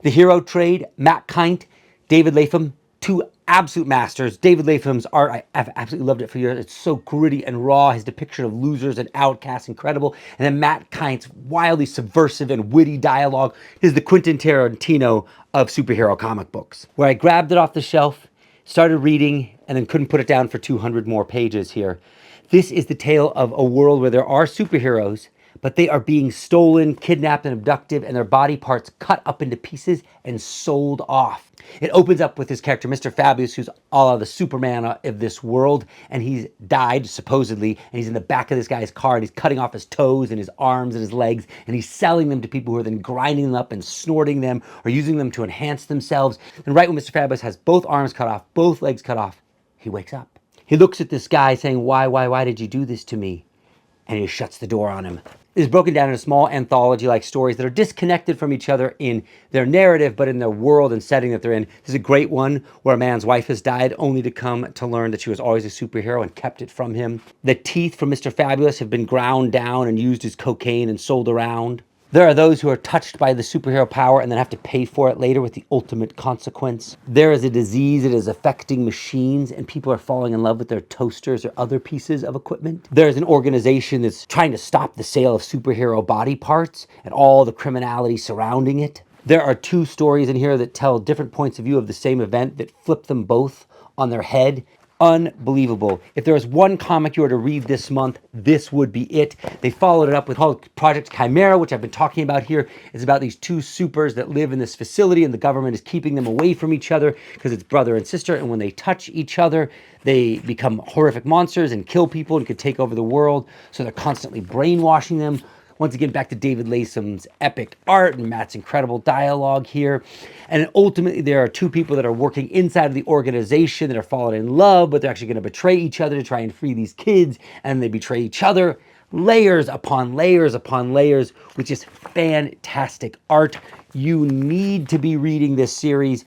The Hero Trade, Matt Kindt, David Lapham, two absolute masters. David Lapham's art, I've absolutely loved it for years. It's so gritty and raw. His depiction of losers and outcasts, incredible. And then Matt Kindt's wildly subversive and witty dialogue is the Quentin Tarantino of superhero comic books. Where I grabbed it off the shelf, started reading, and then couldn't put it down for 200 more pages here. This is the tale of a world where there are superheroes, but they are being stolen, kidnapped, and abducted, and their body parts cut up into pieces and sold off. It opens up with this character, Mr. Fabulous, who's all the Superman of this world, and he's died, supposedly, and he's in the back of this guy's car, and he's cutting off his toes and his arms and his legs, and he's selling them to people who are then grinding them up and snorting them or using them to enhance themselves. And right when Mr. Fabulous has both arms cut off, both legs cut off, he wakes up. He looks at this guy saying, why did you do this to me? And he shuts the door on him. It is broken down into small anthology-like stories that are disconnected from each other in their narrative, but in their world and setting that they're in. This is a great one where a man's wife has died only to come to learn that she was always a superhero and kept it from him. The teeth from Mr. Fabulous have been ground down and used as cocaine and sold around. There are those who are touched by the superhero power and then have to pay for it later with the ultimate consequence. There is a disease that is affecting machines and people are falling in love with their toasters or other pieces of equipment. There's an organization that's trying to stop the sale of superhero body parts and all the criminality surrounding it. There are two stories in here that tell different points of view of the same event that flip them both on their head. Unbelievable. If there was one comic you were to read this month, this would be it. They followed it up with called Project Chimera, which I've been talking about here. It's about these two supers that live in this facility and the government is keeping them away from each other because it's brother and sister. And when they touch each other, they become horrific monsters and kill people and could take over the world. So they're constantly brainwashing them. Once again, back to David Lapham's epic art and Matt's incredible dialogue here. And ultimately, there are two people that are working inside of the organization that are falling in love, but they're actually going to betray each other to try and free these kids, and they betray each other. Layers upon layers upon layers, with just fantastic art. You need to be reading this series.